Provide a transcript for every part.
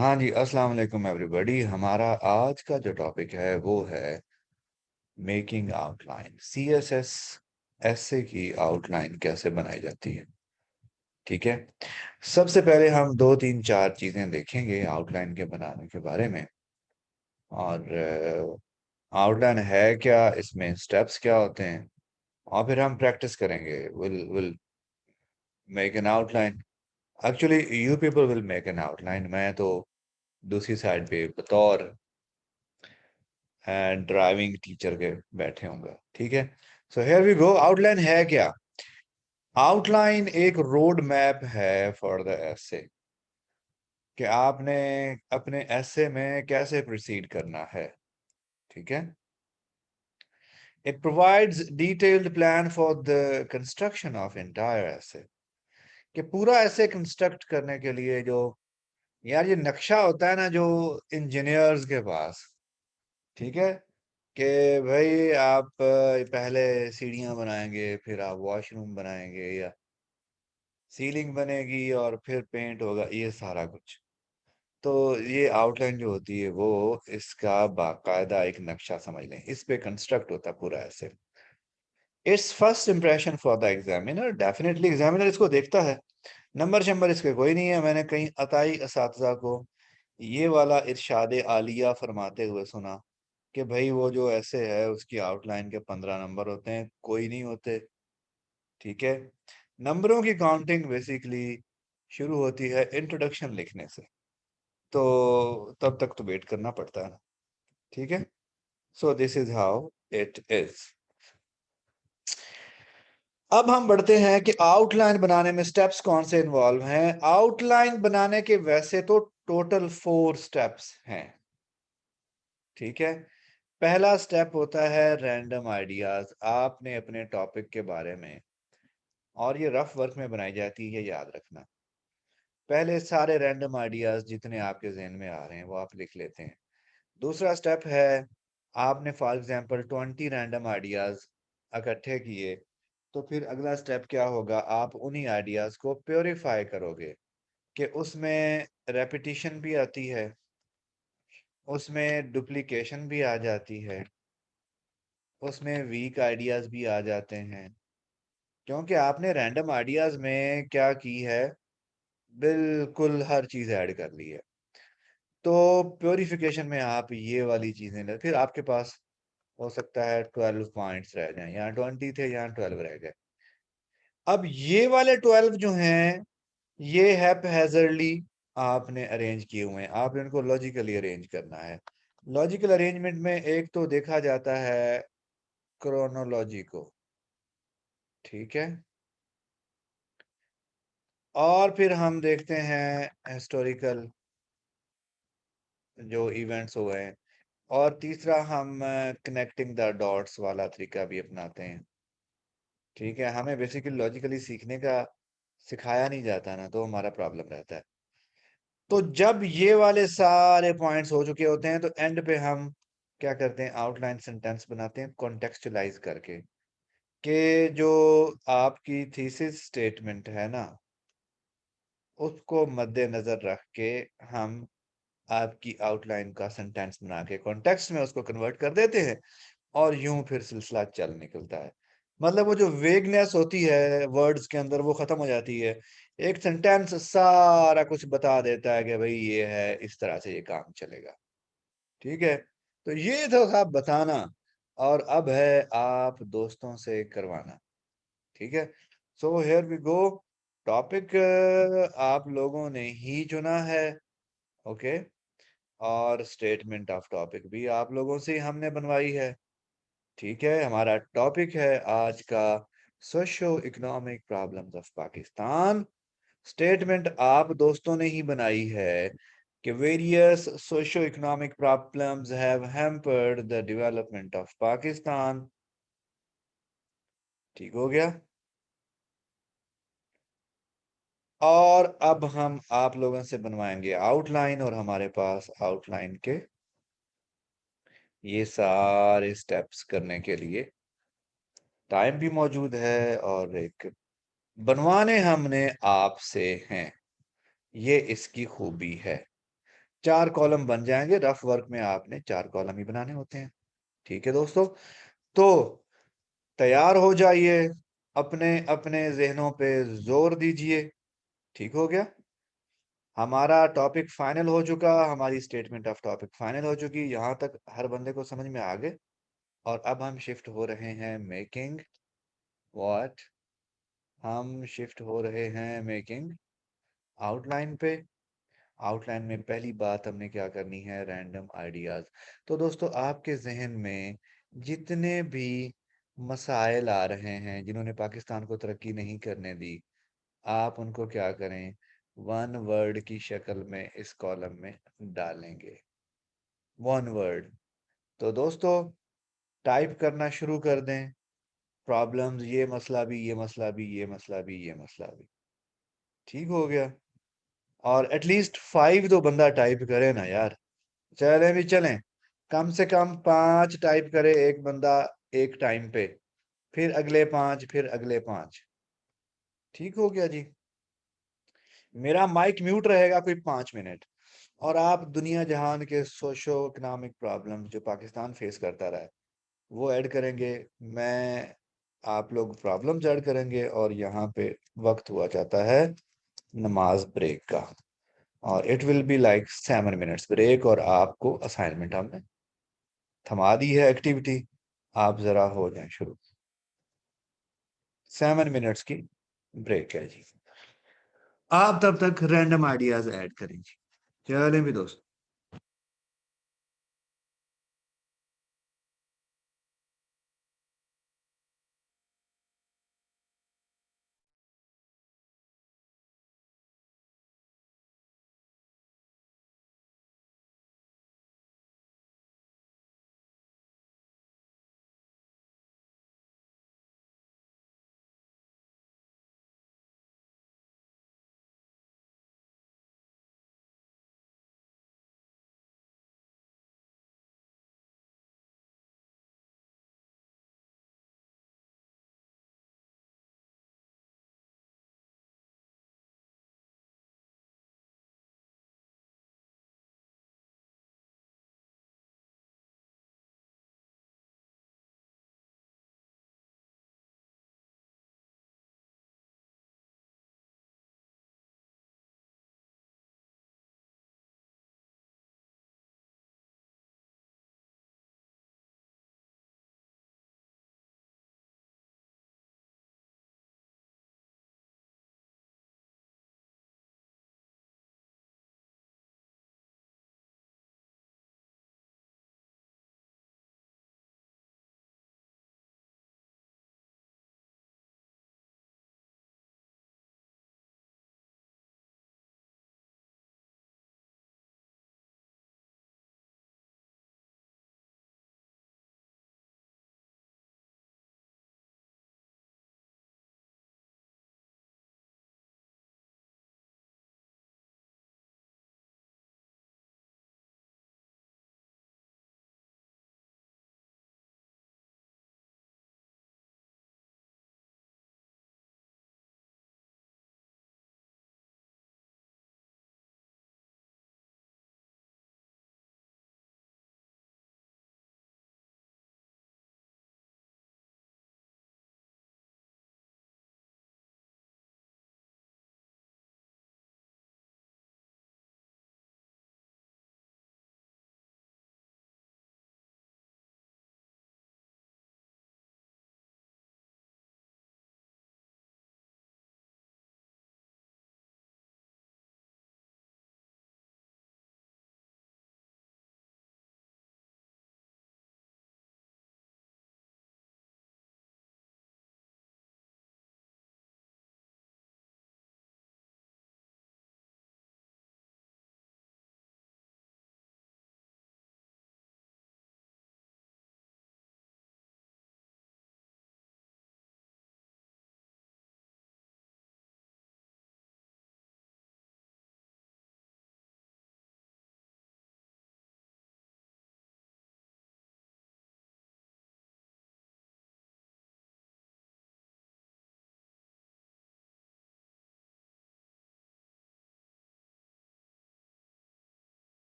हाँ जी, अस्सलाम वालेकुम एवरीबॉडी। हमारा आज का जो टॉपिक है वो है मेकिंग आउटलाइन। सीएसएस एसे की आउटलाइन कैसे बनाई जाती है। ठीक है। सबसे पहले हम दो तीन चार चीजें देखेंगे आउटलाइन के बनाने के बारे में। और आउटलाइन है क्या, इसमें स्टेप्स क्या होते हैं, और फिर हम प्रैक्टिस करेंगे। Will make an outline. Actually you people will make an outline. मैं तो दूसरी साइड पे बतौर ड्राइविंग टीचर के बैठे होंगे। ठीक है। So here we go. Outline है क्या? आउटलाइन एक रोड मैप है फॉर द एसे, कि आपने अपने एसे में कैसे प्रोसीड करना है। ठीक है। It provides detailed plan for the construction of entire essay, कि पूरा ऐसे कंस्ट्रक्ट करने के लिए जो यार ये नक्शा होता है ना जो इंजीनियर्स के पास। ठीक है। कि भाई आप पहले सीढ़ियां बनाएंगे, फिर आप वॉशरूम बनाएंगे, या सीलिंग बनेगी और फिर पेंट होगा, ये सारा कुछ। तो ये आउटलाइन जो होती है वो इसका बाकायदा एक नक्शा समझ लें, इस पे कंस्ट्रक्ट होता है पूरा ऐसे। It's first impression for the examiner. Definitely examiner इसको देखता है। नंबर शंबर इसके कोई नहीं है। मैंने कहीं अताई असातिज़ा को ये वाला इरशाद आलिया फरमाते हुए सुना कि भाई वो जो ऐसे है उसकी आउटलाइन के 15 नंबर होते हैं, कोई नहीं होते। ठीक है। नंबरों की काउंटिंग बेसिकली शुरू होती है इंट्रोडक्शन लिखने से। तो तब तक तो वेट करना पड़ता है ना। ठीक है। So this is how it is. अब हम बढ़ते हैं कि आउटलाइन बनाने में स्टेप्स कौन से इन्वॉल्व हैं। आउटलाइन बनाने के वैसे तो टोटल 4 स्टेप्स हैं। ठीक है। पहला स्टेप होता है रैंडम आइडियाज। आपने अपने टॉपिक के बारे में, और ये रफ वर्क में बनाई जाती है, ये याद रखना। पहले सारे रैंडम आइडियाज जितने आपके जहन में आ रहे हैं वो आप लिख लेते हैं। दूसरा स्टेप है, आपने फॉर एग्जांपल 20 रैंडम आइडियाज इकट्ठे किए, तो फिर अगला स्टेप क्या होगा, आप उन्हीं आइडियाज को प्योरीफाई करोगे कि उसमें रेपिटिशन भी आती है, उसमें डुप्लीकेशन भी आ जाती है, उसमें वीक आइडियाज भी आ जाते हैं, क्योंकि आपने रैंडम आइडियाज में क्या की है, बिल्कुल हर चीज ऐड कर ली है। तो प्योरिफिकेशन में आप ये वाली चीजें ले, फिर आपके पास हो सकता है 12 पॉइंट्स रह जाएं, यहाँ 20 थे, यहाँ 12 रह गए। अब ये वाले 12 जो हैं, ये हैपहैज़र्डली आपने अरेंज किए हुए हैं। आपने इनको लॉजिकली अरेंज करना है। लॉजिकल अरेंजमेंट में एक तो देखा जाता है क्रोनोलॉजी को। ठीक है। और फिर हम देखते हैं हिस्टोरिकल जो इवेंट्स हुए हैं। और तीसरा हम कनेक्टिंग द डॉट्स वाला तरीका भी अपनाते हैं। ठीक है। हमें बेसिकली लॉजिकली सीखने का सिखाया नहीं जाता ना, तो हमारा प्रॉब्लम रहता है। तो जब ये वाले सारे पॉइंट्स हो चुके होते हैं, तो एंड पे हम क्या करते हैं, आउटलाइन सेंटेंस बनाते हैं कॉन्टेक्स्चुलाइज करके, कि जो आपकी थीसिस स्टेटमेंट है ना, उसको मद्देनजर रख के हम आपकी आउटलाइन का सेंटेंस बना के कॉन्टेक्स्ट में उसको कन्वर्ट कर देते हैं, और यूं फिर सिलसिला चल निकलता है। मतलब वो जो वेगनेस होती है वर्ड्स के अंदर वो खत्म हो जाती है। एक सेंटेंस सारा कुछ बता देता है कि भाई ये है, इस तरह से ये काम चलेगा। ठीक है। तो ये तो था बताना, और अब है आप दोस्तों से करवाना। ठीक है। So here we go. Topic आप लोगों ने ही चुना है। ओके। और स्टेटमेंट ऑफ टॉपिक भी आप लोगों से ही हमने बनवाई है। ठीक है। हमारा टॉपिक है आज का socio economic problems of Pakistan. Statement आप दोस्तों ने ही बनाई है कि various socio economic problems have hampered the development of Pakistan. ठीक हो गया। और अब हम आप लोगों से बनवाएंगे आउटलाइन, और हमारे पास आउटलाइन के ये सारे स्टेप्स करने के लिए टाइम भी मौजूद है, और एक बनवाने हमने आपसे हैं। ये इसकी खूबी है। 4 कॉलम बन जाएंगे। रफ वर्क में आपने 4 कॉलम ही बनाने होते हैं। ठीक है दोस्तों, तो तैयार हो जाइए, अपने अपने जहनों पे जोर दीजिए। ठीक हो गया, हमारा टॉपिक फाइनल हो चुका, हमारी स्टेटमेंट ऑफ टॉपिक फाइनल हो चुकी। यहाँ तक हर बंदे को समझ में आ गए। और अब हम शिफ्ट हो रहे हैं मेकिंग व्हाट, हम शिफ्ट हो रहे हैं मेकिंग आउटलाइन पे। आउटलाइन में पहली बात हमने क्या करनी है, रैंडम आइडियाज। तो दोस्तों, आपके जहन में जितने भी मसाइल आ रहे हैं जिन्होंने पाकिस्तान को तरक्की नहीं करने दी, आप उनको क्या करें, वन वर्ड की शक्ल में इस कॉलम में डालेंगे। One word. तो दोस्तों, टाइप करना शुरू कर दें। प्रॉब्लम्स, ये मसला भी, ये मसला भी, ये मसला भी, ये मसला भी। ठीक हो गया। और एटलीस्ट 5 तो बंदा टाइप करे ना यार। चलें भी चलें, कम से कम 5 टाइप करे एक बंदा एक टाइम पे, फिर अगले 5, फिर अगले 5। ठीक हो गया जी। मेरा माइक म्यूट रहेगा कोई 5 मिनट, और आप दुनिया जहान के सोशो इकोनॉमिक प्रॉब्लम जो पाकिस्तान फेस करता रहा है वो ऐड करेंगे। मैं, आप लोग प्रॉब्लम्स ऐड करेंगे, और यहाँ पे वक्त हुआ जाता है नमाज ब्रेक का। और it will be like 7 minutes break, और आपको असाइनमेंट हमने थमा दी है एक्टिविटी। आप जरा हो जाएं शुरू। 7 मिनट्स की ब्रेक है जी। आप तब तक रैंडम आइडियाज ऐड करेंगे। चलें भी दोस्त।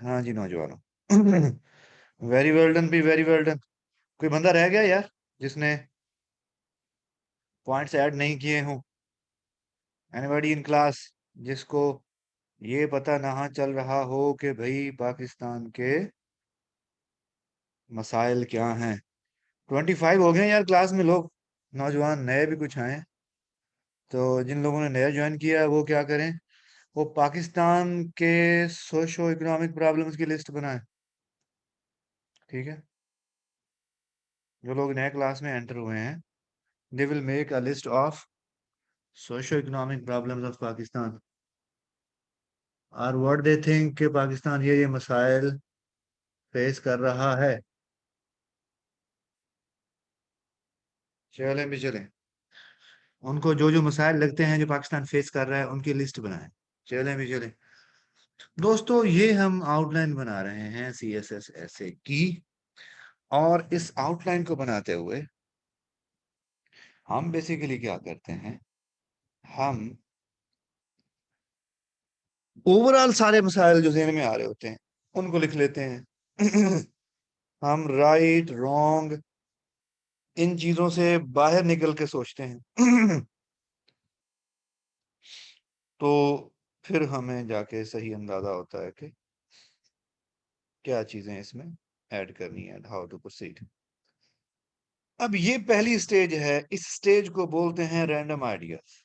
हाँ जी नौजवानों। Very well done, be very well done. कोई बंदा रह गया यार जिसने पॉइंट्स ऐड नहीं किए हों? एनीबॉडी इन क्लास जिसको ये पता ना चल रहा हो कि भाई पाकिस्तान के मसाइल क्या हैं? 25 हो गए यार क्लास में लोग, नौजवान नए भी कुछ आए। तो जिन लोगों ने नया ज्वाइन किया है वो क्या करें, वो पाकिस्तान के सोशो इकोनॉमिक प्रॉब्लम्स की लिस्ट बनाएं। ठीक है, जो लोग नए क्लास में एंटर हुए हैं, they will make a list of socio economic problems of Pakistan, और व्हाट दे थिंक कि पाकिस्तान ये मसाइल फेस कर रहा है। चलें भी चलें, उनको जो जो मसाइल लगते हैं जो पाकिस्तान फेस कर रहा है उनकी लिस्ट बनाएं। चलें भी चलें दोस्तों, ये हम आउटलाइन बना रहे हैं CSS ऐसे की, और इस आउटलाइन को बनाते हुए हम बेसिकली क्या करते हैं, हम ओवरऑल सारे मसाइल जो ज़हन में आ रहे होते हैं उनको लिख लेते हैं। हम राइट रॉन्ग इन चीजों से बाहर निकल के सोचते हैं। तो फिर हमें जाके सही अंदाजा होता है कि क्या चीजें इसमें ऐड करनी है, हाउ टू प्रोसीड। अब ये पहली स्टेज है, इस स्टेज को बोलते हैं रैंडम आइडियाज।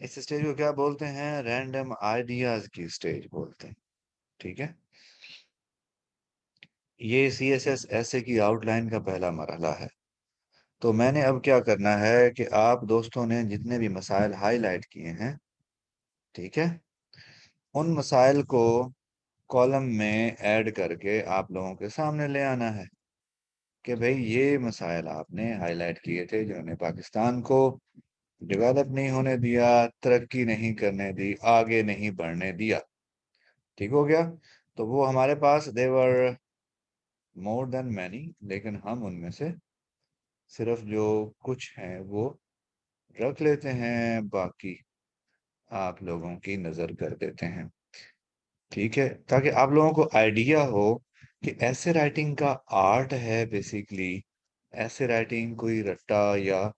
इस स्टेज को क्या बोलते हैं? रैंडम आइडियाज की स्टेज बोलते हैं। ठीक है, ये CSS ऐसे की आउटलाइन का पहला मरहला है। तो मैंने अब क्या करना है कि आप दोस्तों ने जितने भी मसाइल हाईलाइट किए हैं, ठीक है, उन मसाइल को कॉलम में ऐड करके आप लोगों के सामने ले आना है कि भाई ये मसाइल आपने हाईलाइट किए थे जिन्होंने पाकिस्तान को डेवलप नहीं होने दिया, तरक्की नहीं करने दी, आगे नहीं बढ़ने दिया। ठीक हो गया? तो वो हमारे पास देवर मोर देन मैनी, लेकिन हम उनमें से सिर्फ जो कुछ हैं वो रख लेते हैं, बाकी आप लोगों की नजर कर देते हैं। ठीक है, ताकि आप लोगों को आइडिया हो कि ऐसे राइटिंग का आर्ट है बेसिकली। ऐसे राइटिंग कोई रट्टा या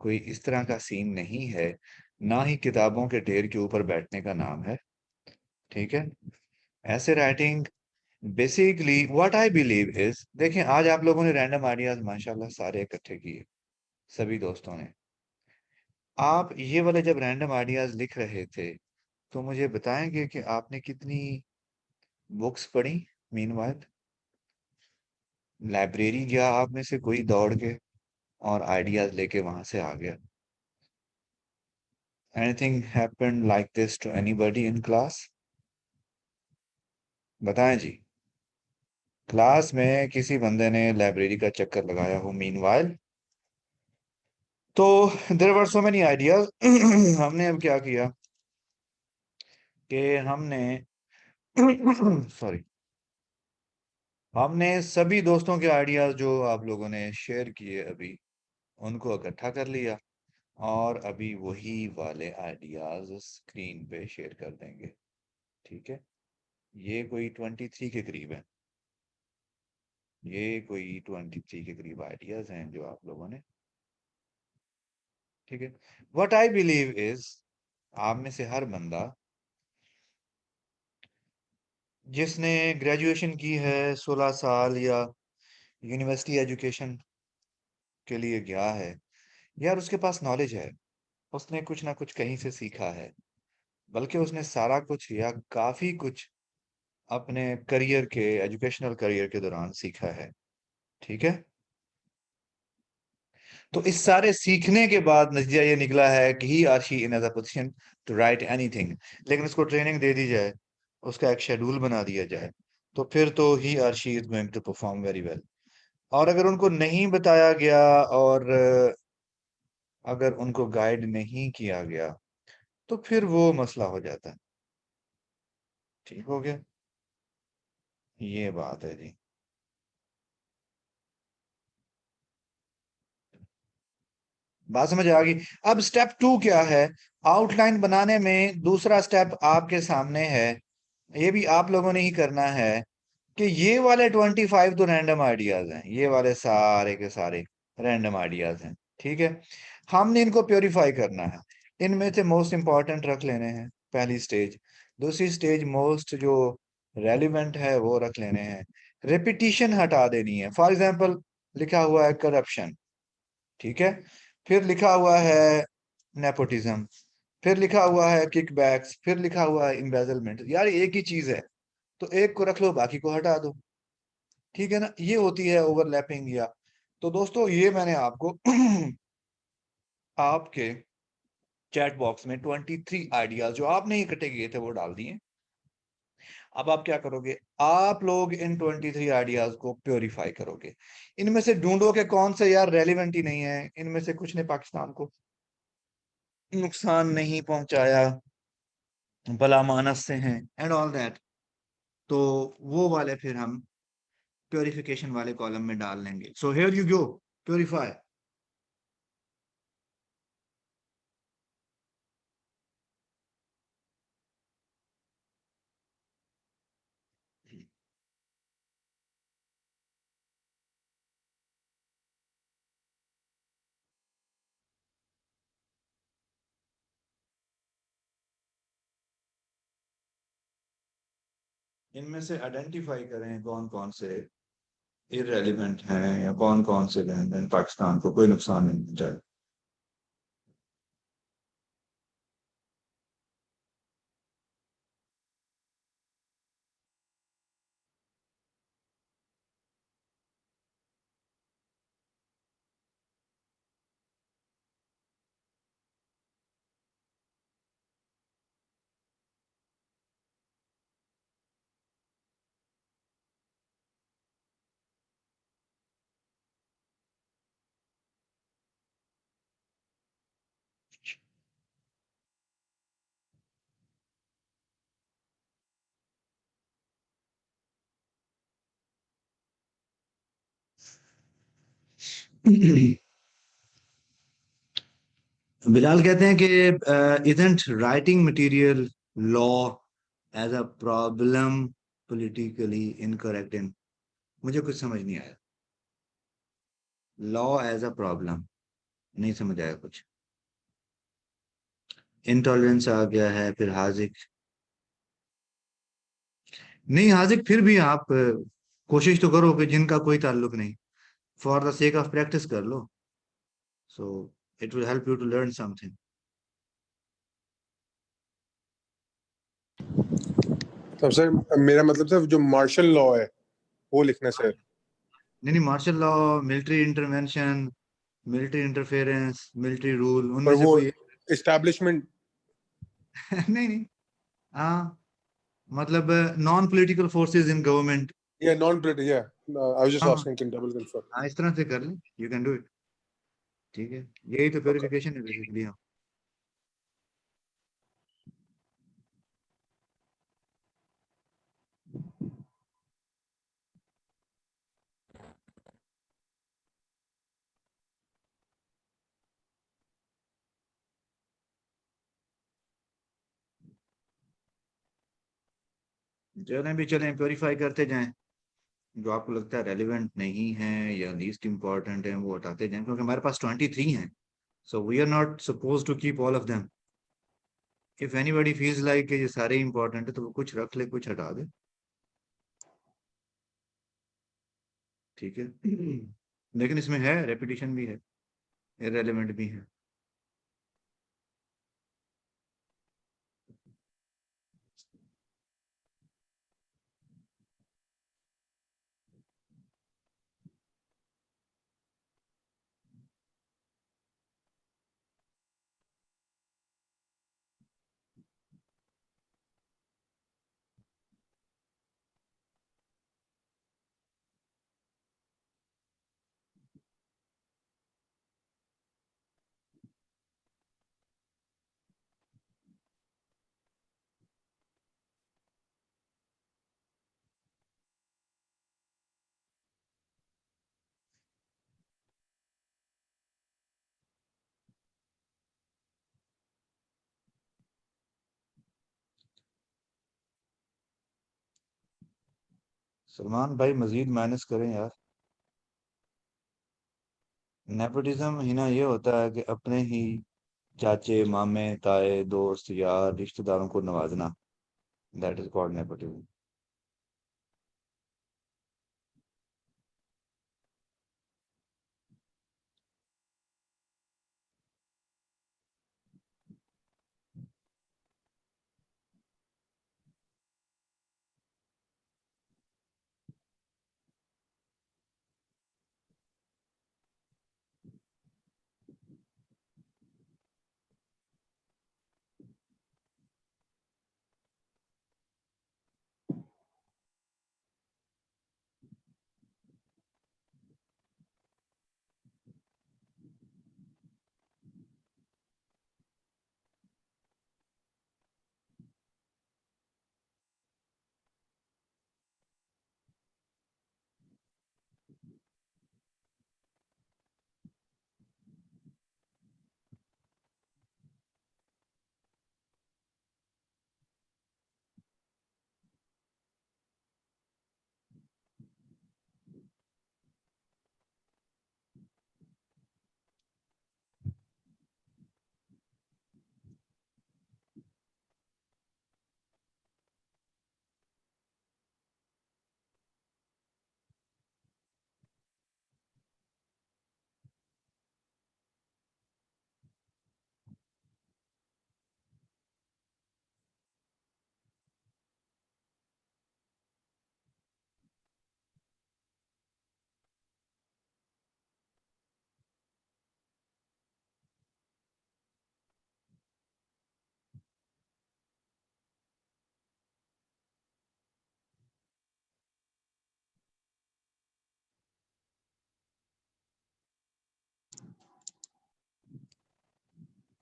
कोई इस तरह का सीन नहीं है, ना ही किताबों के ढेर के ऊपर बैठने का नाम है। ठीक है, ऐसे writing basically what I believe is, देखें आज आप लोगों ने रैंडम आइडियाज माशाल्लाह सारे इकट्ठे किए, सभी दोस्तों ने। आप ये वाले जब रैंडम आइडियाज लिख रहे थे तो मुझे बताएंगे कि आपने कितनी बुक्स पढ़ी मीनवाइल? लाइब्रेरी गया आप में से कोई दौड़ के और आइडियाज लेके वहां से आ गया? Anything happened like this to anybody in class? बताएं जी, क्लास में किसी बंदे ने लाइब्रेरी का चक्कर लगाया हो मीनवाइल? तो there were so many ideas. हमने अब क्या किया कि हमने सॉरी, हमने सभी दोस्तों के आइडियाज जो आप लोगों ने शेयर किए अभी, उनको इकट्ठा कर लिया, और अभी वही वाले आइडियाज स्क्रीन पे शेयर कर देंगे। ठीक है, ये कोई 23 के करीब है, ये कोई 23 के करीब आइडियाज हैं जो आप लोगों ने। ठीक है, व्हाट आई बिलीव इज, आप में से हर बंदा जिसने ग्रेजुएशन की है 16 साल या यूनिवर्सिटी एजुकेशन के लिए गया है, यार उसके पास नॉलेज है, उसने कुछ ना कुछ कहीं से सीखा है, बल्कि उसने सारा कुछ या काफी कुछ अपने करियर के, एजुकेशनल करियर के दौरान सीखा है। ठीक है, तो इस सारे सीखने के बाद नतीजा ये निकला है कि he or she in as a position to write anything, लेकिन उसको ट्रेनिंग दे दी जाए, उसका एक शेड्यूल बना दिया जाए, तो फिर तो he or she is going to perform very well. और अगर उनको नहीं बताया गया, और अगर उनको गाइड नहीं किया गया, तो फिर वो मसला हो जाता है। ठीक हो गया, ये बात है जी। बात समझ आ गई। अब स्टेप टू क्या है? आउटलाइन बनाने में दूसरा स्टेप आपके सामने है, ये भी आप लोगों ने ही करना है, कि ये वाले 25 तो रैंडम आइडियाज हैं, ये वाले सारे के सारे रैंडम आइडियाज हैं। ठीक है, हमने इनको प्योरीफाई करना है। इनमें से मोस्ट इंपॉर्टेंट रख लेने हैं पहली स्टेज। दूसरी स्टेज मोस्ट जो रेलिवेंट है वो रख लेने हैं। रिपीटिशन हटा देनी है। फॉर एग्जांपल लिखा हुआ है करप्शन, ठीक है, फिर लिखा हुआ है नेपोटिज्म, फिर लिखा हुआ है किकबैक्स, फिर लिखा हुआ है इम्बेजलमेंट। यार एक ही चीज है, तो एक को रख लो बाकी को हटा दो। ठीक है ना, ये होती है ओवरलैपिंग। या तो दोस्तों ये मैंने आपको आपके चैट बॉक्स में 23 आइडियाज जो आपने इकट्ठे किए थे वो डाल दिए। अब आप क्या करोगे? आप लोग इन 23 आइडियाज को प्योरीफाई करोगे। इनमें से ढूंढो कि कौन से यार रेलिवेंट ही नहीं है, इनमें से कुछ ने पाकिस्तान को नुकसान नहीं पहुंचाया, भला मानस से हैं एंड ऑल दैट, तो वो वाले फिर हम प्योरिफिकेशन वाले कॉलम में डाल लेंगे। So here you go, purify. इनमें से आइडेंटिफाई करें कौन कौन से इररेलीवेंट हैं या कौन कौन से लेन देन पाकिस्तान को कोई नुकसान नहीं पहुंचाए। बिलाल कहते हैं कि isn't writing material law as a problem politically incorrect in. मुझे कुछ समझ नहीं आया। लॉ एज अ प्रॉब्लम, नहीं समझ आया कुछ। इंटॉलरेंस आ गया है, फिर हाजिक। नहीं हाजिक, फिर भी आप कोशिश तो करो कि जिनका कोई ताल्लुक नहीं, for the sake of practice कर लो। So it will help you to learn something. तो सर मेरा मतलब सर जो मार्शल लॉ है वो लिखना सर। नहीं नहीं, martial law, military intervention, military interference, military rule, और उनमें से वो कोई एस्टैब्लिशमेंट नहीं नहीं, हाँ, मतलब non political forces in government. या नॉन पॉलिटिकल या आई वाज जस्ट हाँ आस्किंग कैन डबल कंफर्म। हाँ, इस तरह से कर ले, यू कैन डू इट। ठीक है, यही तो ओके। प्योरिफिकेशन है बेसिकली। हाँ, चलें भी चलें, प्योरीफाई करते जाएं। जो आपको लगता है रेलिवेंट नहीं है या लीस्ट इंपॉर्टेंट है वो हटाते जाएं, क्योंकि हमारे पास 23 हैं। So we are not suppose to keep all of them. If anybody feels like ये सारे इंपॉर्टेंट है तो वो कुछ रख ले, कुछ हटा दे। ठीक है लेकिन इसमें है रेपिटेशन भी है, इररेलेवेंट भी है। सलमान भाई मजीद माइनस करें यार। नेपोटिज्म ही ना ये होता है कि अपने ही चाचे मामे ताए दोस्त यार रिश्तेदारों को नवाजना। That is called nepotism.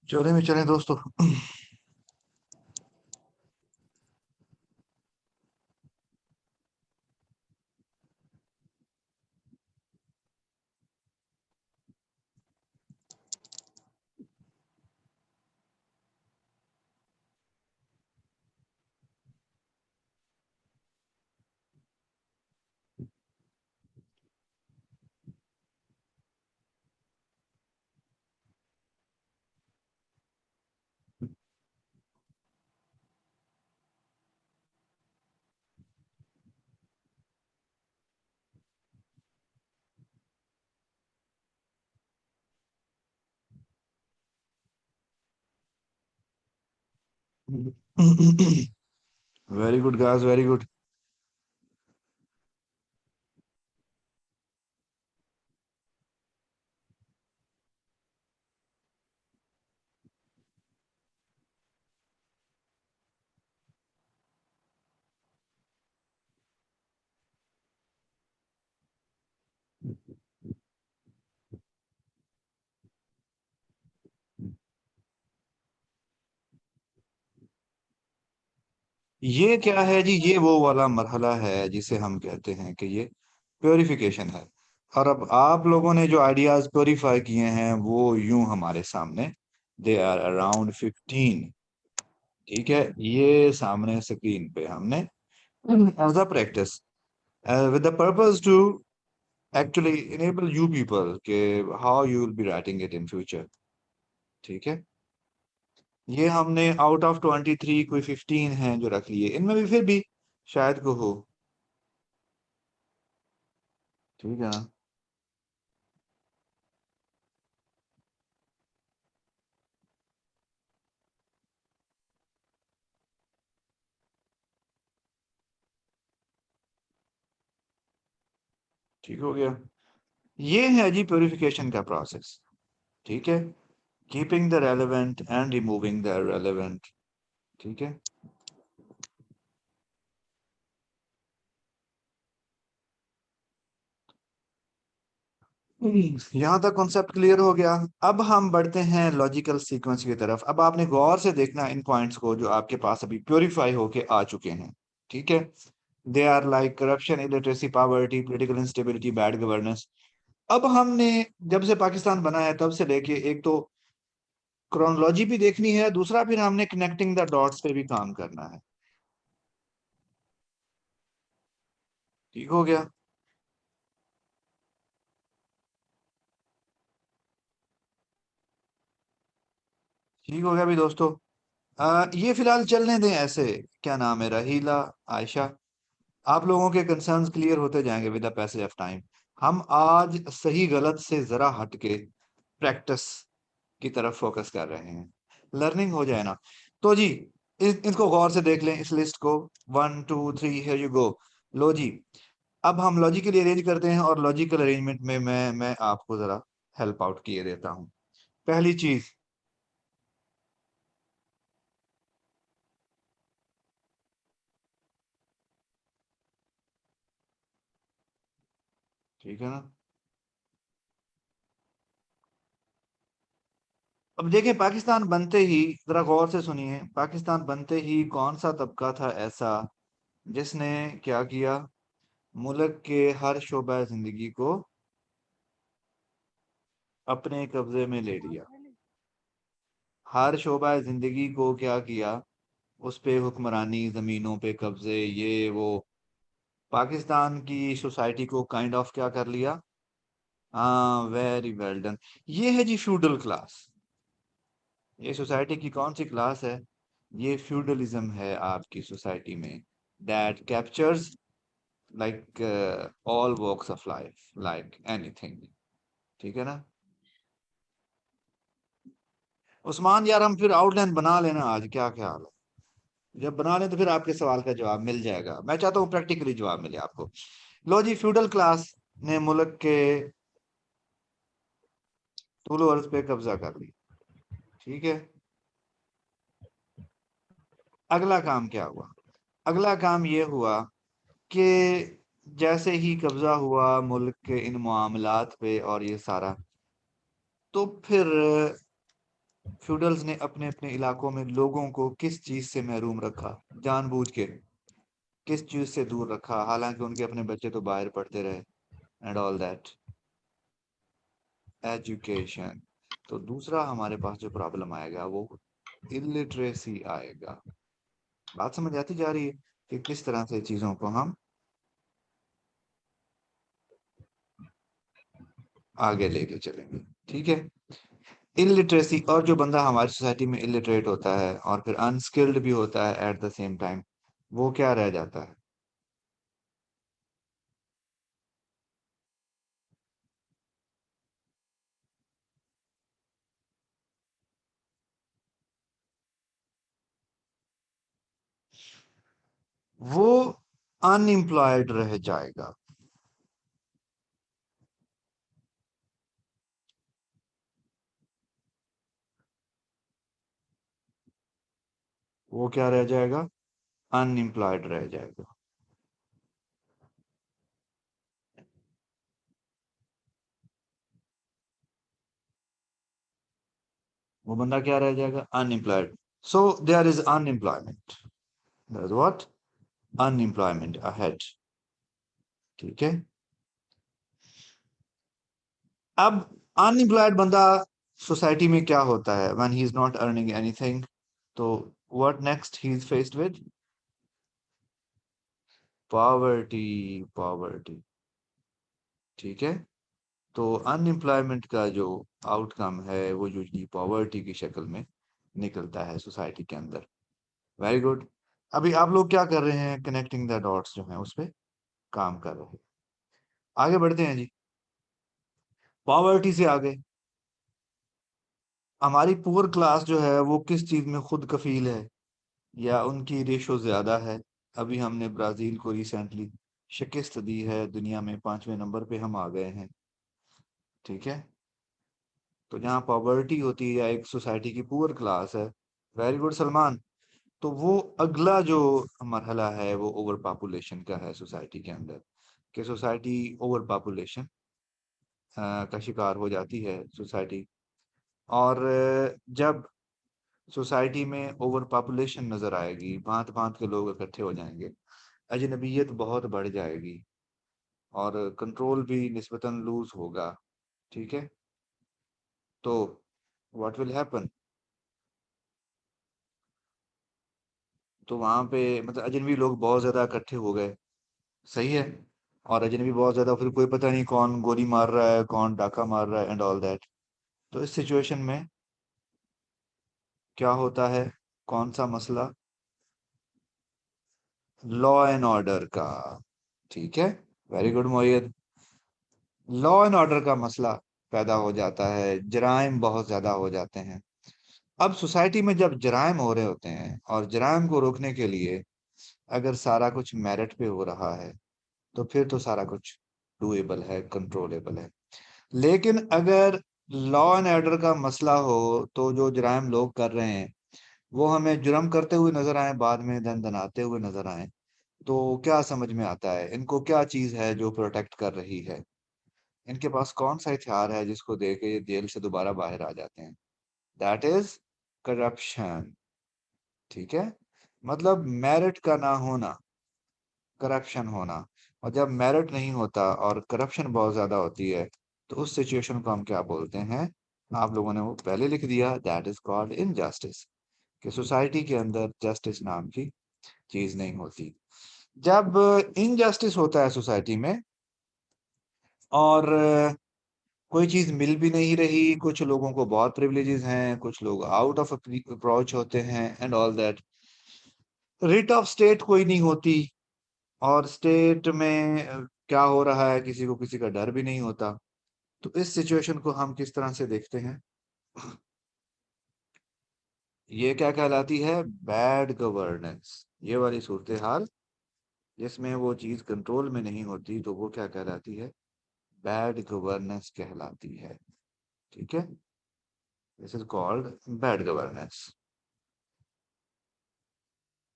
चले में चले दोस्तों। Very good guys, very good. ये क्या है जी? ये वो वाला मरहला है जिसे हम कहते हैं कि ये प्योरिफिकेशन है। और अब आप लोगों ने जो आइडियाज प्योरीफाई किए हैं वो यूं हमारे सामने, दे आर अराउंड 15। ठीक है, ये सामने स्क्रीन पे हमने as a practice with the purpose to actually enable you people के how you will be writing it in future. ठीक है, ये हमने आउट ऑफ 23 कोई 15 है जो रख लिए, इनमें भी फिर भी शायद को हो। ठीक है ना? ठीक हो गया। ये है जी प्योरिफिकेशन का प्रोसेस। ठीक है, keeping the relevant and removing the irrelevant। ठीक है, यहाँ तक कॉन्सेप्ट क्लियर हो गया। अब हम बढ़ते हैं लॉजिकल सीक्वेंस की तरफ। अब आपने गौर से देखना इन पॉइंट्स को जो आपके पास अभी प्योरीफाई होके आ चुके हैं। ठीक है, they are like corruption, illiteracy, poverty, political instability, bad governance. अब हमने जब से पाकिस्तान बना है तब से लेके एक तो क्रोनोलॉजी भी देखनी है, दूसरा फिर हमने कनेक्टिंग द डॉट्स पे भी काम करना है। ठीक हो गया। ठीक हो गया भी दोस्तों। ये फिलहाल चलने दें ऐसे। क्या नाम है, रहीला, आयशा, आप लोगों के कंसर्न्स क्लियर होते जाएंगे with the passage of time. हम आज सही गलत से जरा हटके प्रैक्टिस की तरफ फोकस कर रहे हैं, लर्निंग हो जाए ना। तो जी, इसको गौर से देख लें, इस लिस्ट को। 1 2 3, हियर यू गो। लो जी, अब हम लॉजिकली अरेंज करते हैं, और लॉजिकल अरेंजमेंट में मैं आपको जरा हेल्प आउट किए देता हूं। पहली चीज, ठीक है ना। अब देखें, पाकिस्तान बनते ही, जरा गौर से सुनिए, पाकिस्तान बनते ही कौन सा तबका था ऐसा जिसने क्या किया, मुल्क के हर शोबा जिंदगी को अपने कब्जे में ले लिया। हर शोबा जिंदगी को क्या किया, उस पे हुक्मरानी, जमीनों पे कब्जे, ये वो। पाकिस्तान की सोसाइटी को काइंड ऑफ क्या कर लिया। हाँ, वेरी वेल डन। ये है जी फ्यूडल क्लास। ये सोसाइटी की कौन सी क्लास है, ये फ्यूडलिज्म है आपकी सोसाइटी में, that captures like all walks of life, like anything. ठीक है ना। उस्मान यार, हम फिर आउटलाइन बना लेना आज, क्या ख्याल है। जब बना लें तो फिर आपके सवाल का जवाब मिल जाएगा, मैं चाहता हूँ प्रैक्टिकली जवाब मिले आपको। लो जी, फ्यूडल क्लास ने मुल्क के तूलो अर्ज पे कब्जा कर लिया। ठीक है। अगला काम क्या हुआ, अगला काम ये हुआ कि जैसे ही कब्जा हुआ मुल्क के इन मामलात पे और ये सारा, तो फिर फ्यूडल्स ने अपने अपने इलाकों में लोगों को किस चीज से महरूम रखा, जानबूझ के किस चीज से दूर रखा, हालांकि उनके अपने बच्चे तो बाहर पढ़ते रहे, एंड ऑल दैट, एजुकेशन। तो दूसरा हमारे पास जो प्रॉब्लम आएगा वो इलिटरेसी आएगा। बात समझ आती जा रही है कि किस तरह से चीजों को हम आगे लेके चलेंगे। ठीक है। इलिटरेसी, और जो बंदा हमारी सोसाइटी में इलिटरेट होता है और फिर अनस्किल्ड भी होता है एट द सेम टाइम, वो क्या रह जाता है, वो अनएम्प्लॉयड रह जाएगा। वो क्या रह जाएगा, अनएम्प्लॉयड रह जाएगा। वो बंदा क्या रह जाएगा, unemployed. So there is unemployment, there is what, unemployment ahead. ठीक है। अब अनएम्प्लॉयड बंदा सोसाइटी में क्या होता है, when he is not earning anything, तो what next he is faced with, poverty, poverty. ठीक है। तो अनएम्प्लॉयमेंट का जो आउटकम है वो यूजली पॉवर्टी की शक्ल में निकलता है सोसाइटी के अंदर। Very good. अभी आप लोग क्या कर रहे हैं, कनेक्टिंग द डॉट्स जो है उस पे काम कर रहे हैं। आगे बढ़ते हैं जी, पॉवर्टी से आगे। हमारी पुअर क्लास जो है वो किस चीज में खुद कफील है, या उनकी रेशो ज्यादा है। अभी हमने ब्राजील को रिसेंटली शिकस्त दी है, दुनिया में 5वें नंबर पे हम आ गए हैं। ठीक है। तो जहाँ पॉवर्टी होती है या एक सोसाइटी की पुअर क्लास है, वेरी गुड सलमान, तो वो अगला जो मरहला है वो ओवर पॉपुलेशन का है सोसाइटी के अंदर, कि सोसाइटी ओवर पॉपुलेशन का शिकार हो जाती है सोसाइटी। और जब सोसाइटी में ओवर पॉपुलेशन नजर आएगी, भांत भांत के लोग इकट्ठे हो जाएंगे, अजनबीयत बहुत बढ़ जाएगी, और कंट्रोल भी निस्बतन लूज होगा। ठीक है। तो व्हाट विल हैपन, तो वहां पे मतलब अजनबी लोग बहुत ज्यादा इकट्ठे हो गए। सही है। और अजनबी बहुत ज्यादा, फिर कोई पता नहीं कौन गोली मार रहा है, कौन डाका मार रहा है एंड ऑल दैट। तो इस सिचुएशन में क्या होता है, कौन सा मसला, लॉ एंड ऑर्डर का। ठीक है, very good Mohit. Law and order का मसला पैदा हो जाता है, जराइम बहुत ज्यादा हो जाते हैं। अब सोसाइटी में जब जराइम हो रहे होते हैं और जराइम को रोकने के लिए अगर सारा कुछ मेरिट पे हो रहा है, तो फिर तो सारा कुछ डूएबल है, कंट्रोलेबल है। लेकिन अगर लॉ एंड ऑर्डर का मसला हो, तो जो जराइम लोग कर रहे हैं वो हमें जुर्म करते हुए नजर आए, बाद में दन दनाते हुए नजर आए, तो क्या समझ में आता है, इनको क्या चीज है जो प्रोटेक्ट कर रही है, इनके पास कौन सा हथियार है जिसको दे के ये जेल से दोबारा बाहर आ जाते हैं? That is corruption. ठीक है, मतलब मेरिट का ना होना, करप्शन होना। और जब मेरिट नहीं होता और करप्शन बहुत ज्यादा होती है, तो उस सिचुएशन को हम क्या बोलते हैं? आप लोगों ने वो पहले लिख दिया, दैट इज कॉल्ड इनजस्टिस। कि सोसाइटी के अंदर जस्टिस नाम की चीज नहीं होती। जब इनजस्टिस होता है सोसाइटी में और कोई चीज मिल भी नहीं रही, कुछ लोगों को बहुत प्रिविलेजेस हैं, कुछ लोग आउट ऑफ अप्रोच होते हैं and all that, writ of state कोई नहीं होती, और स्टेट में क्या हो रहा है किसी को किसी का डर भी नहीं होता। तो इस सिचुएशन को हम किस तरह से देखते हैं? ये क्या कहलाती है? Bad governance. ये वाली सूरत हाल जिसमें वो चीज कंट्रोल में नहीं होती, तो वो क्या कहलाती है? बैड गवर्नेंस कहलाती है। ठीक है, this is called bad governance.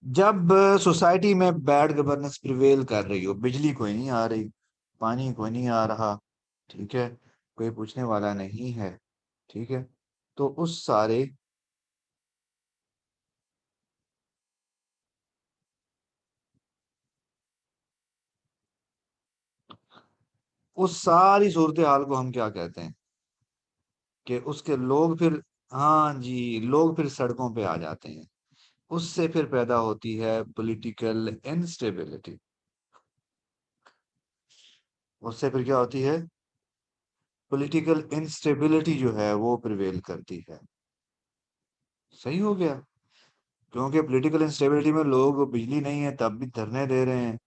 जब सोसाइटी में बैड गवर्नेंस प्रिवेल कर रही हो, बिजली कोई नहीं आ रही, पानी कोई नहीं आ रहा, ठीक है, कोई पूछने वाला नहीं है, ठीक है, तो उस सारी सूरत हाल को हम क्या कहते हैं? कि उसके लोग फिर, हाँ जी, लोग फिर सड़कों पे आ जाते हैं। उससे फिर पैदा होती है पॉलिटिकल इंस्टेबिलिटी। उससे फिर क्या होती है? पॉलिटिकल इंस्टेबिलिटी जो है वो प्रिवेल करती है। सही हो गया। क्योंकि पॉलिटिकल इंस्टेबिलिटी में लोग, बिजली नहीं है तब भी धरने दे रहे हैं,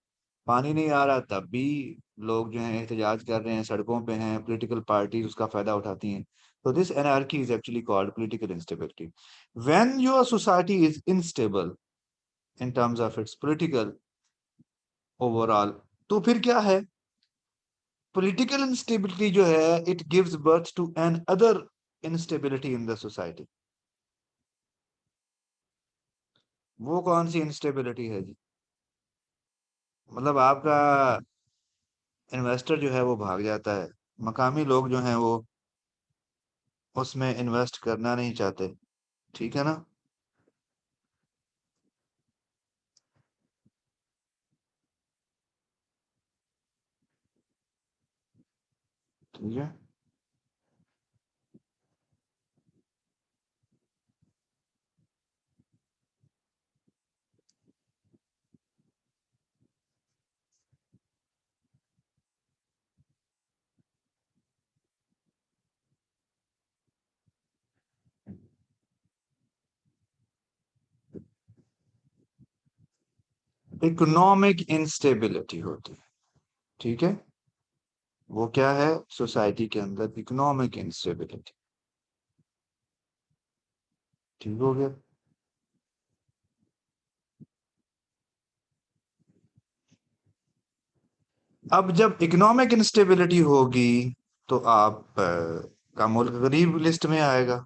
पानी नहीं आ रहा तब भी लोग जो है एहतजाज कर रहे हैं, सड़कों पे हैं, पॉलिटिकल पार्टीज उसका फायदा उठाती हैं। तो this anarchy is actually called political instability. When your society is instable in terms of its political overall, तो फिर क्या है? पॉलिटिकल इंस्टेबिलिटी जो है, it gives birth to another instability in the society. वो कौन सी इंस्टेबिलिटी है जी? मतलब आपका इन्वेस्टर जो है वो भाग जाता है, मकामी लोग जो हैं वो उसमें इन्वेस्ट करना नहीं चाहते, ठीक है ना? ठीक है, इकोनॉमिक इंस्टेबिलिटी होती है। ठीक है, वो क्या है? सोसाइटी के अंदर इकोनॉमिक इंस्टेबिलिटी। ठीक हो गया। अब जब इकोनॉमिक इंस्टेबिलिटी होगी, तो आप का मुल्क गरीब लिस्ट में आएगा।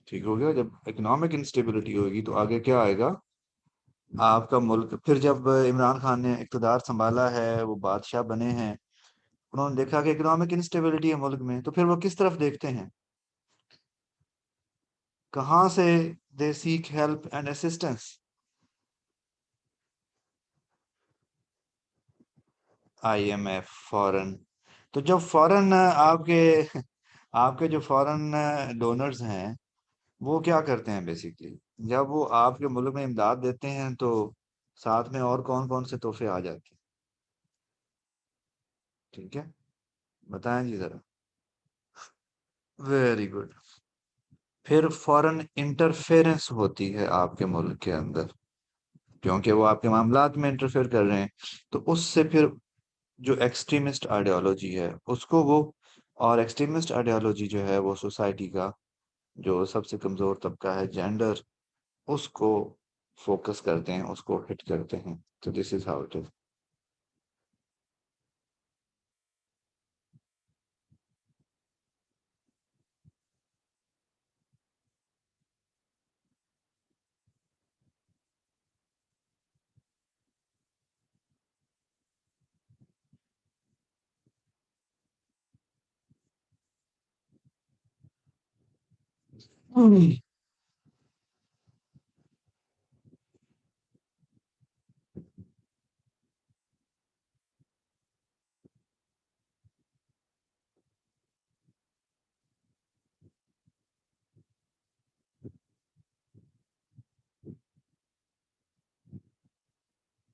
ठीक हो गया। जब इकोनॉमिक इंस्टेबिलिटी होगी तो आगे क्या आएगा? आपका मुल्क, फिर जब इमरान खान ने इक़्तिदार संभाला है, वो बादशाह बने हैं, उन्होंने देखा कि इकोनॉमिक इंस्टेबिलिटी है मुल्क में, तो फिर वो किस तरफ देखते हैं? कहाँ से they seek help and assistance? IMF, foreign. तो जब फॉरेन आपके आपके जो फॉरेन डोनर्स हैं वो क्या करते हैं बेसिकली, जब वो आपके मुल्क में इमदाद देते हैं तो साथ में और कौन कौन से तोहफे आ जाते हैं? ठीक है, बताएं जी जरा। Very good. फिर फॉरेन इंटरफेरेंस होती है आपके मुल्क के अंदर, क्योंकि वो आपके मामलात में इंटरफेयर कर रहे हैं, तो उससे फिर जो एक्सट्रीमिस्ट आइडियोलॉजी है उसको वो, और एक्सट्रीमिस्ट आइडियोलॉजी जो है वो सोसाइटी का जो सबसे कमजोर तबका है, जेंडर, उसको फोकस करते हैं, उसको हिट करते हैं। तो this is how it is.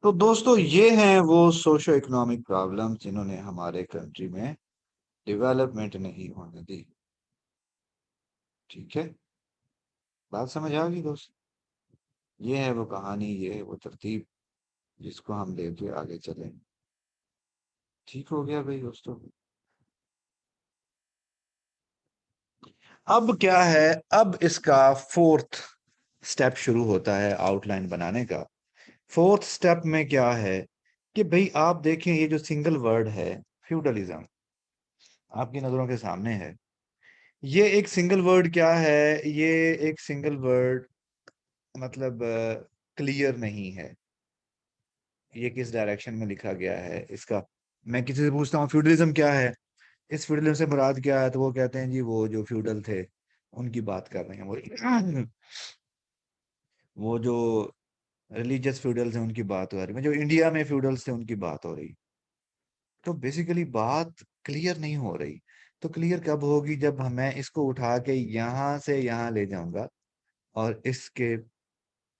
तो दोस्तों ये हैं वो सोशो इकोनॉमिक प्रॉब्लम जिन्होंने हमारे कंट्री में डेवलपमेंट नहीं होने दी। ठीक है, बात समझ आ गई दोस्त? ये है वो कहानी, ये है वो तरतीब जिसको हम लेके आगे चलें। ठीक हो गया भाई दोस्तों। अब क्या है, अब इसका फोर्थ स्टेप शुरू होता है आउटलाइन बनाने का। फोर्थ स्टेप में क्या है कि भाई आप देखें, ये जो सिंगल वर्ड है फ्यूडलिज्म आपकी नजरों के सामने है। ये एक सिंगल वर्ड क्या है, ये एक सिंगल वर्ड मतलब क्लियर नहीं है। ये किस डायरेक्शन में लिखा गया है इसका, मैं किसी से पूछता हूँ फ्यूडलिज्म क्या है, इस फ्यूडलिज्म से मुराद क्या है, तो वो कहते हैं जी वो जो फ्यूडल थे उनकी बात कर रहे हैं, वो जो रिलीजियस फ्यूडल्स हैं उनकी बात हो रही है, जो इंडिया में फ्यूडल्स थे उनकी बात हो रही। तो बेसिकली बात क्लियर नहीं हो रही। तो क्लियर कब होगी, जब मैं इसको उठा के यहाँ से यहाँ ले जाऊंगा और इसके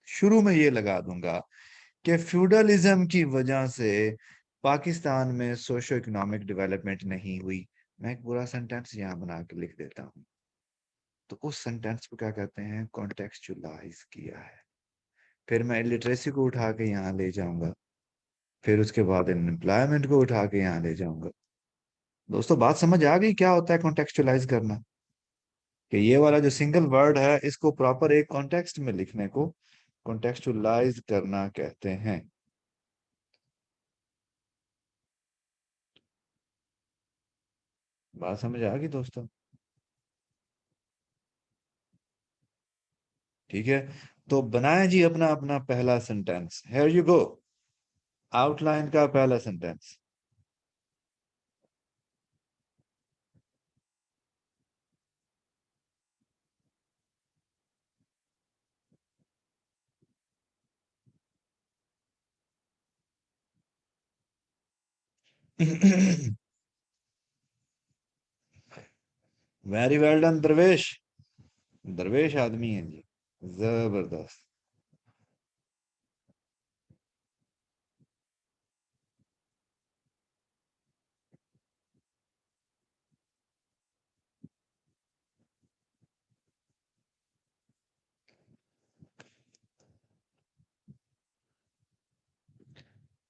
शुरू में ये लगा दूंगा कि फ्यूडलिज्म की वजह से पाकिस्तान में सोशो इकोनॉमिक डेवलपमेंट नहीं हुई। मैं एक पूरा सेंटेंस यहाँ बना के लिख देता हूँ, तो उस सेंटेंस को क्या कहते हैं, कॉन्टेक्चुअलाइज किया है। फिर मैं लिटरेसी को उठा के यहाँ ले जाऊंगा, फिर उसके बाद एम्प्लॉयमेंट को उठा के यहाँ ले जाऊंगा। दोस्तों बात समझ आ गई क्या होता है कॉन्टेक्चुअलाइज करना? कि ये वाला जो सिंगल वर्ड है इसको प्रॉपर एक कॉन्टेक्स्ट में लिखने को कॉन्टेक्चुअलाइज करना कहते हैं। बात समझ आ गई दोस्तों? ठीक है, तो बनाए जी अपना अपना पहला sentence, here you go. Outline का पहला सेंटेंस। वेरी वेल डन दरवेश। दरवेश आदमी है जी, जबरदस्त।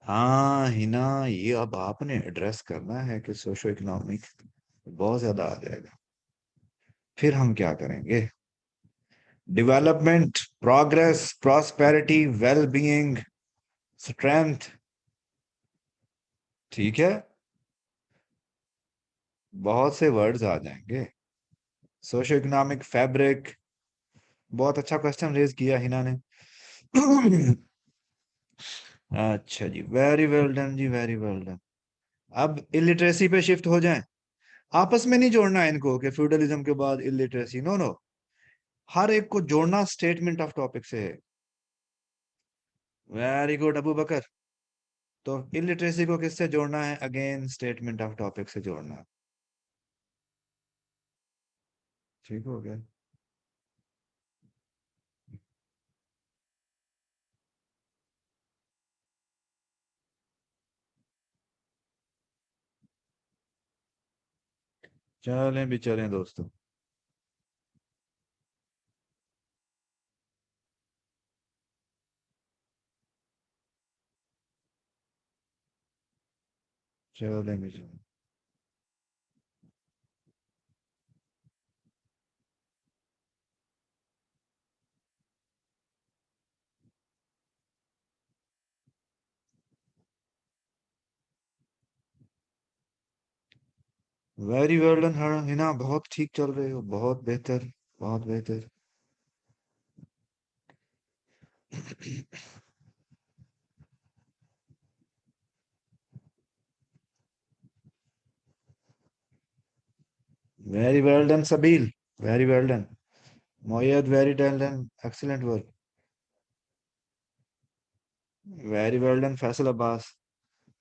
हाँ हिना, ये अब आपने एड्रेस करना है कि सोशो इकोनॉमिक बहुत ज्यादा आ जाएगा। फिर हम क्या करेंगे, development, progress, prosperity, well being, strength. ठीक है, बहुत से वर्ड्स आ जाएंगे। सोशो इकोनॉमिक फैब्रिक, बहुत अच्छा क्वेश्चन रेज किया हिना ने। अच्छा जी, वेरी वेल डन जी, वेरी वेल डन। अब इलिटरेसी पे शिफ्ट हो जाएं। आपस में नहीं जोड़ना है इनको कि फ्यूडलिज्म के बाद इलिटरेसी, नो नो, हर एक को जोड़ना स्टेटमेंट ऑफ टॉपिक से है। वेरी गुड अबू बकर। तो इलिटरेसी को किससे जोड़ना है, अगेन स्टेटमेंट ऑफ टॉपिक से जोड़ना है। ठीक हो गया। चलें भी चलें दोस्तों। चलें भी चलें। वेरी वेल डन हिना, बहुत ठीक चल रहे हो, बहुत बेहतर, बहुत बेहतर। Very well done Sabeel, very well done. Moyad very well done, excellent work. Very well done Faisal Abbas.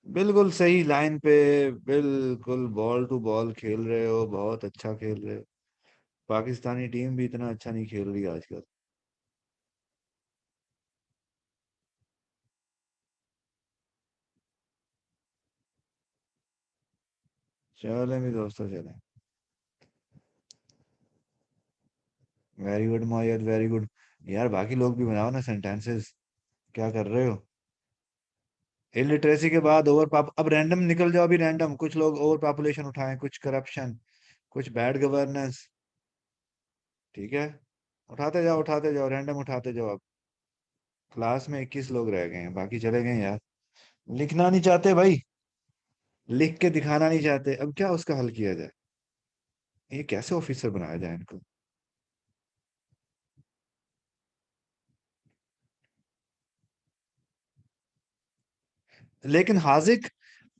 बिल्कुल सही लाइन पे, बिल्कुल बॉल टू बॉल खेल रहे हो, बहुत अच्छा खेल रहे हो। पाकिस्तानी टीम भी इतना अच्छा नहीं खेल रही आजकल। चलें भी दोस्तों, चलें। Very good Moyad, very good. यार बाकी लोग भी बनाओ ना सेंटेंसेस। क्या कर रहे हो? इलिटरेसी के बाद ओवर पॉप, अब रैंडम निकल जाओ, अभी रैंडम। कुछ लोग ओवर पॉपुलेशन उठाएं, कुछ करप्शन, कुछ बैड गवर्नेंस। ठीक है, उठाते जाओ, रैंडम उठाते जाओ। अब क्लास में 21 लोग रह गए हैं, बाकी चले गए यार। लिखना नहीं चाहते भाई, लिख के दिखाना नहीं चाहते। अब क्या उसका हल किया जाए? ये कैसे ऑफिसर बनाया जाए इनको? लेकिन हाजिक,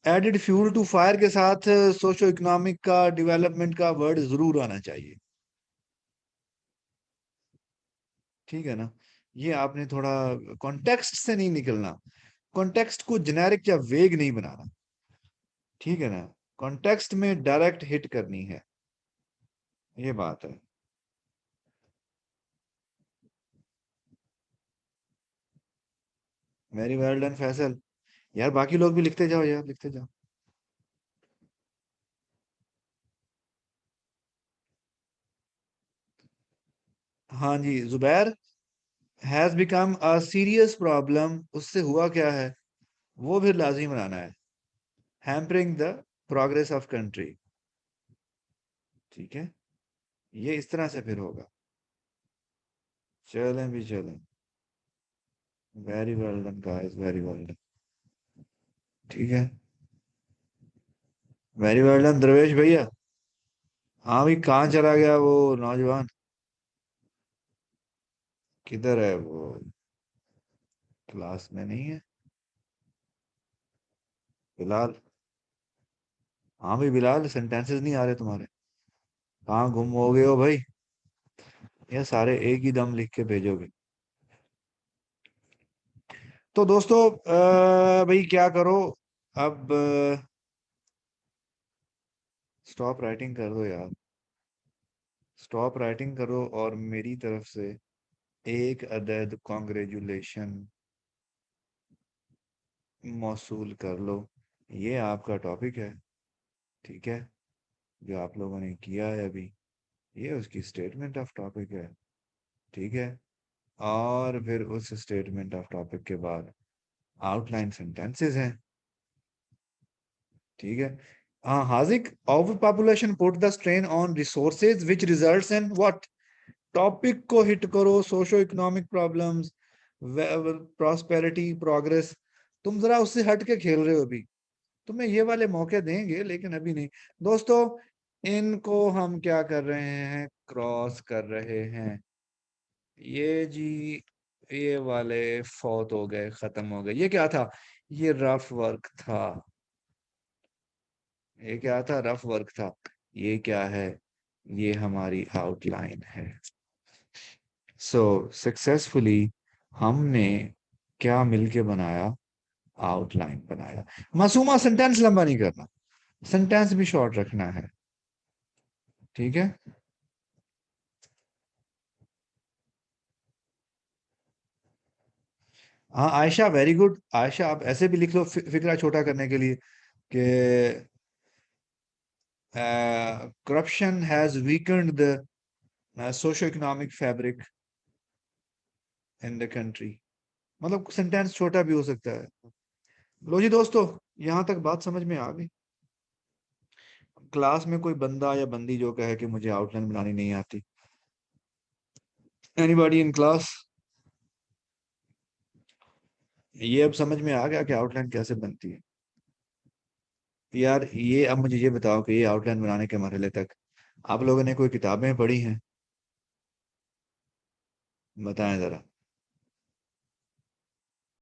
एडेड फ्यूल टू फायर के साथ सोशो इकोनॉमिक का, डेवलपमेंट का वर्ड जरूर आना चाहिए। ठीक है ना? ये आपने थोड़ा कॉन्टेक्स्ट से नहीं निकलना, कॉन्टेक्स्ट को जेनेरिक या वेग नहीं बनाना। ठीक है ना? कॉन्टेक्स्ट में डायरेक्ट हिट करनी है, ये बात है। Very well done Faisal. यार बाकी लोग भी लिखते जाओ यार, लिखते जाओ। हाँ जी, Zubair. Has become a serious problem, उससे हुआ क्या है? वो भी लाजिम बनाना है। Hampering the progress of country. ठीक है, ये इस तरह से फिर होगा। चलें भी चलें। Very well done guys, very well done. ठीक है, वेरी वेल डन द्रवेश भैया। हाँ भाई, कहाँ चला गया वो नौजवान? किधर है वो? क्लास में नहीं है? बिलाल। हाँ भाई बिलाल, सेंटेंसेस नहीं आ रहे तुम्हारे। कहाँ गुम हो गए हो भाई? ये सारे एक ही दम लिख के भेजोगे? तो दोस्तों, भाई क्या करो अब? स्टॉप राइटिंग कर दो यार, स्टॉप राइटिंग करो, और मेरी तरफ से एक अदद कॉन्ग्रेचुलेशन मौसूल कर लो। ये आपका टॉपिक है, ठीक है, जो आप लोगों ने किया है अभी। ये उसकी स्टेटमेंट ऑफ टॉपिक है, ठीक है। और फिर उस स्टेटमेंट ऑफ टॉपिक के बाद आउटलाइन सेंटेंसेस हैं, ठीक है। हाँ Hazik, over population put the strain on resources which results in what? Topic को हिट करो, socio economic problems, prosperity, progress. तुम जरा उससे हट के खेल रहे हो अभी। तुम्हें ये वाले मौके देंगे, लेकिन अभी नहीं। दोस्तों, इनको हम क्या कर रहे हैं? क्रॉस कर रहे हैं। ये जी, ये वाले फौत हो गए, खत्म हो गए। ये क्या था? ये रफ वर्क था। ये क्या था? रफ वर्क था। ये क्या है? ये हमारी आउटलाइन है। सो सक्सेसफुली हमने क्या मिलके बनाया? आउटलाइन बनाया। मासूमा, सेंटेंस लंबा नहीं करना, सेंटेंस भी शॉर्ट रखना है, ठीक है। हाँ आयशा, वेरी गुड आयशा, आप ऐसे भी लिख लो फिक्रा छोटा करने के लिए कि corruption has Weeknd the socio economic fabric in the country. मतलब सेंटेंस छोटा भी हो सकता है। लो जी दोस्तों, यहाँ तक बात समझ में आ गई। क्लास में कोई बंदा या बंदी जो कहे कि मुझे आउटलाइन बनानी नहीं आती, एनीबॉडी इन क्लास, ये अब समझ में आ गया कि आउटलाइन कैसे बनती है? यार ये अब मुझे ये बताओ कि ये आउटलाइन बनाने के मरहले तक आप लोगों ने कोई किताबें पढ़ी हैं? बताएं जरा।